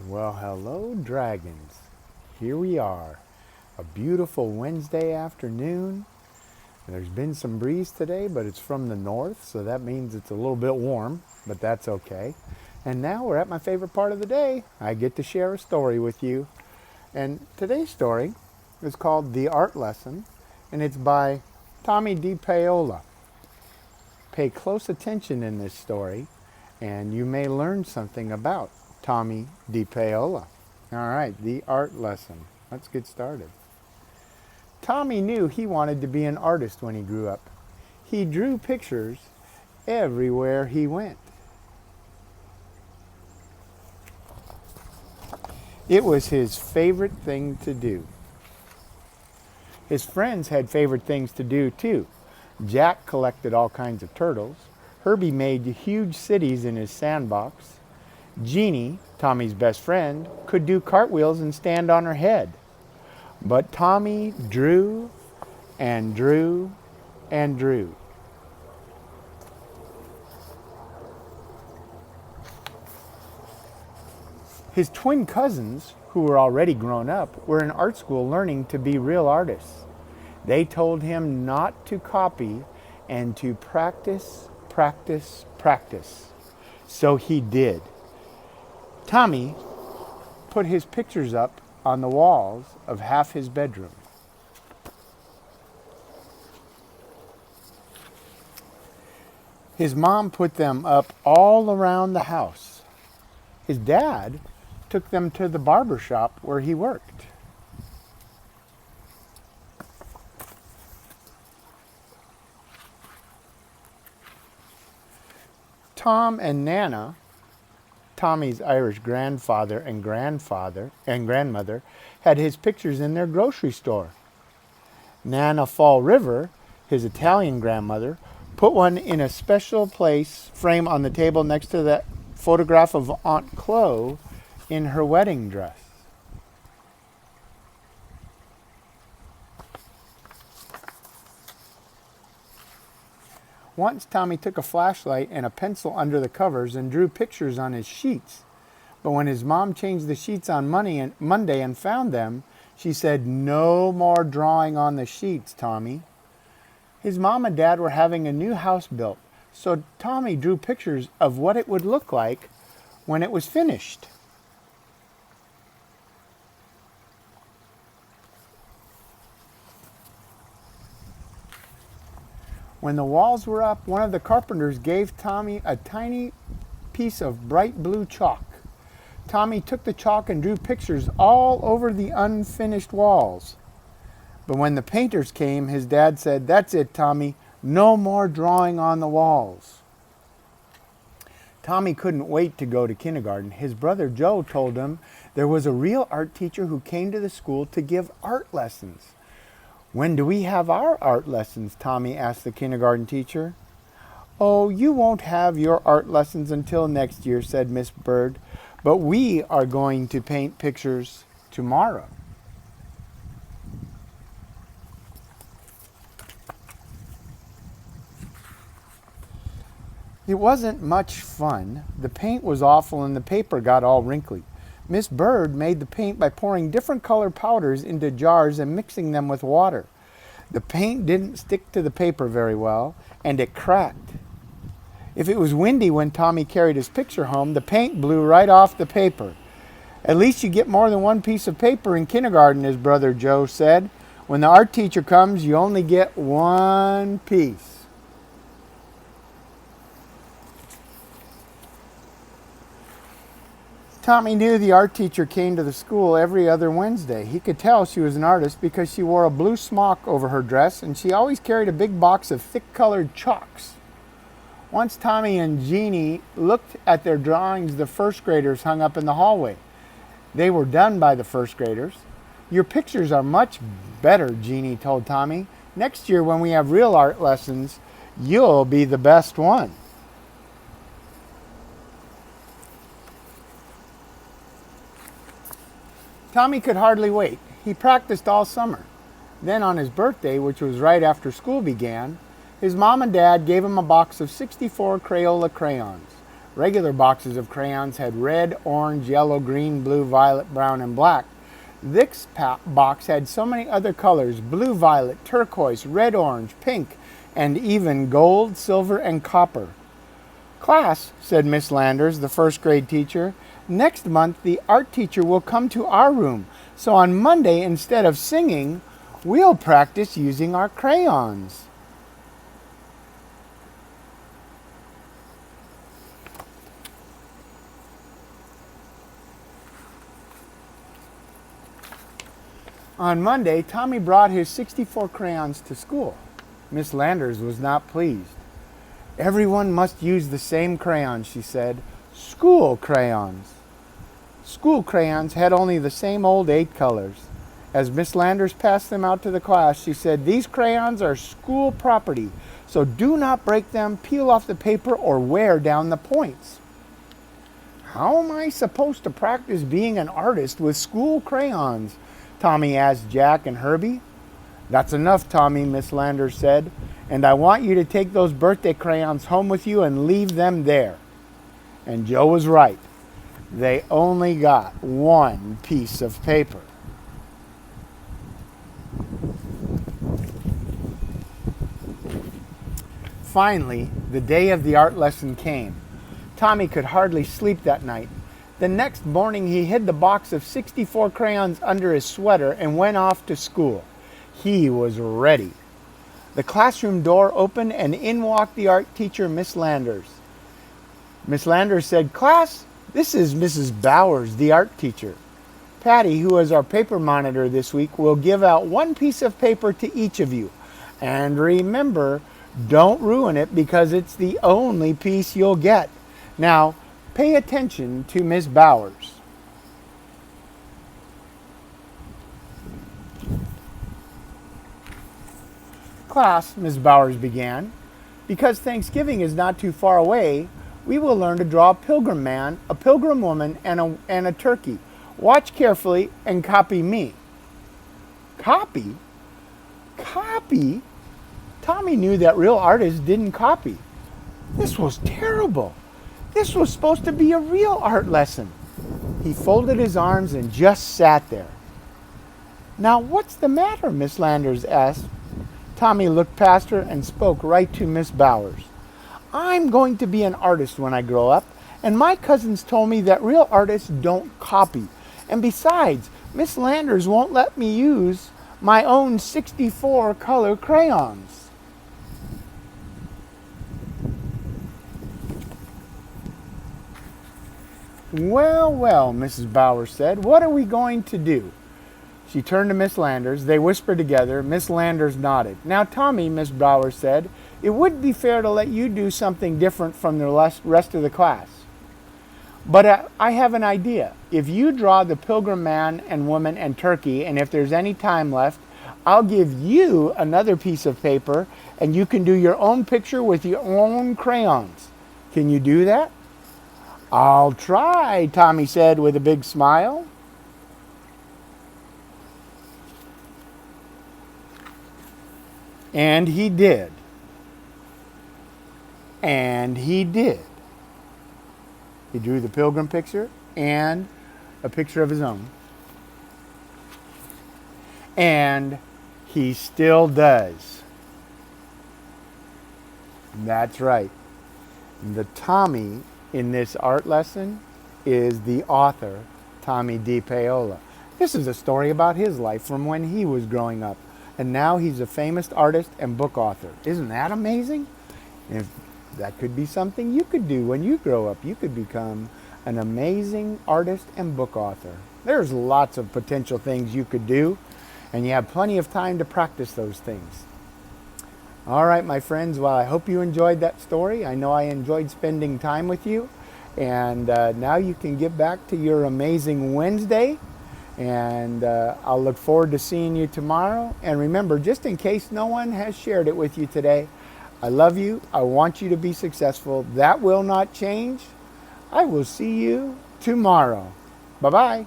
Well, hello, dragons. Here we are, a beautiful Wednesday afternoon. There's been some breeze today, but it's from the north, so that means it's a little bit warm, but that's okay. And now we're at my favorite part of the day. I get to share a story with you. And today's story is called The Art Lesson, and it's by Tomie dePaola. Pay close attention in this story, and you may learn something about Tomie dePaola. All right, the art lesson. Let's get started. Tomie knew he wanted to be an artist when he grew up. He drew pictures everywhere he went. It was his favorite thing to do. His friends had favorite things to do too. Jack collected all kinds of turtles. Herbie made huge cities in his sandbox. Jeannie, Tommie's best friend, could do cartwheels and stand on her head. But Tomie drew and drew and drew. His twin cousins, who were already grown up, were in art school learning to be real artists. They told him not to copy and to practice, practice, practice. So he did. Tomie put his pictures up on the walls of half his bedroom. His mom put them up all around the house. His dad took them to the barber shop where he worked. Tom and Nana, Tommie's Irish grandfather and grandmother, had his pictures in their grocery store. Nana Fall River, his Italian grandmother, put one in a special frame on the table next to the photograph of Aunt Chloe in her wedding dress. Once Tomie took a flashlight and a pencil under the covers and drew pictures on his sheets. But when his mom changed the sheets on Monday and found them, she said, "No more drawing on the sheets, Tomie." His mom and dad were having a new house built, so Tomie drew pictures of what it would look like when it was finished. When the walls were up, one of the carpenters gave Tomie a tiny piece of bright blue chalk. Tomie took the chalk and drew pictures all over the unfinished walls. But when the painters came, his dad said, "That's it, Tomie. No more drawing on the walls." Tomie couldn't wait to go to kindergarten. His brother Joe told him there was a real art teacher who came to the school to give art lessons. "When do we have our art lessons?" Tomie asked the kindergarten teacher. "Oh, you won't have your art lessons until next year," said Miss Bird, "but we are going to paint pictures tomorrow." It wasn't much fun. The paint was awful and the paper got all wrinkly. Miss Bird made the paint by pouring different color powders into jars and mixing them with water. The paint didn't stick to the paper very well, and it cracked. If it was windy when Tomie carried his picture home, the paint blew right off the paper. "At least you get more than one piece of paper in kindergarten," his brother Joe said. "When the art teacher comes, you only get one piece." Tomie knew the art teacher came to the school every other Wednesday. He could tell she was an artist because she wore a blue smock over her dress and she always carried a big box of thick-colored chalks. Once Tomie and Jeannie looked at their drawings the first graders hung up in the hallway. They were done by the first graders. "Your pictures are much better," Jeannie told Tomie. "Next year when we have real art lessons, you'll be the best one." Tomie could hardly wait. He practiced all summer. Then on his birthday, which was right after school began, his mom and dad gave him a box of 64 Crayola crayons. Regular boxes of crayons had red, orange, yellow, green, blue, violet, brown, and black. This box had so many other colors: blue, violet, turquoise, red, orange, pink, and even gold, silver, and copper. "Class," said Miss Landers, the first grade teacher, "next month the art teacher will come to our room. So on Monday, instead of singing, we'll practice using our crayons." On Monday, Tomie brought his 64 crayons to school. Miss Landers was not pleased. "Everyone must use the same crayons," she said. "School crayons." School crayons had only the same old 8 colors. As Miss Landers passed them out to the class, she said, "These crayons are school property, so do not break them, peel off the paper, or wear down the points." "How am I supposed to practice being an artist with school crayons?" Tomie asked Jack and Herbie. "That's enough, Tomie," Miss Landers said, "and I want you to take those birthday crayons home with you and leave them there." And Joe was right. They only got 1 piece of paper. Finally, the day of the art lesson came. Tomie could hardly sleep that night. The next morning, he hid the box of 64 crayons under his sweater and went off to school. He was ready. The classroom door opened and in walked the art teacher, Miss Landers. Miss Landers said, "Class, this is Mrs. Bowers, the art teacher. Patty, who is our paper monitor this week, will give out 1 piece of paper to each of you. And remember, don't ruin it because it's the only piece you'll get. Now, pay attention to Miss Bowers." "Class," Miss Bowers began, "because Thanksgiving is not too far away, we will learn to draw a pilgrim man, a pilgrim woman, and a turkey. Watch carefully and copy me." Copy? Copy? Tomie knew that real artists didn't copy. This was terrible. This was supposed to be a real art lesson. He folded his arms and just sat there. "Now, what's the matter?" Miss Landers asked. Tomie looked past her and spoke right to Miss Bowers. "I'm going to be an artist when I grow up, and my cousins told me that real artists don't copy. And besides, Miss Landers won't let me use my own 64 color crayons." "Well, well," Mrs. Bowers said, "what are we going to do?" She turned to Miss Landers. They whispered together. Miss Landers nodded. "Now, Tomie," Miss Bowers said, "it would be fair to let you do something different from the rest of the class. But I have an idea. If you draw the pilgrim man and woman and turkey, and if there's any time left, I'll give you another piece of paper, and you can do your own picture with your own crayons. Can you do that?" "I'll try," Tomie said with a big smile. And he did. And he did. He drew the pilgrim picture and a picture of his own. And he still does. That's right. The Tomie in this art lesson is the author, Tomie dePaola. This is a story about his life from when he was growing up. And now he's a famous artist and book author. Isn't that amazing? If that could be something you could do when you grow up. You could become an amazing artist and book author. There's lots of potential things you could do, and you have plenty of time to practice those things. All right, my friends, well, I hope you enjoyed that story. I know I enjoyed spending time with you. And now you can get back to your amazing Wednesday. And I'll look forward to seeing you tomorrow. And remember, just in case no one has shared it with you today, I love you. I want you to be successful. That will not change. I will see you tomorrow. Bye-bye.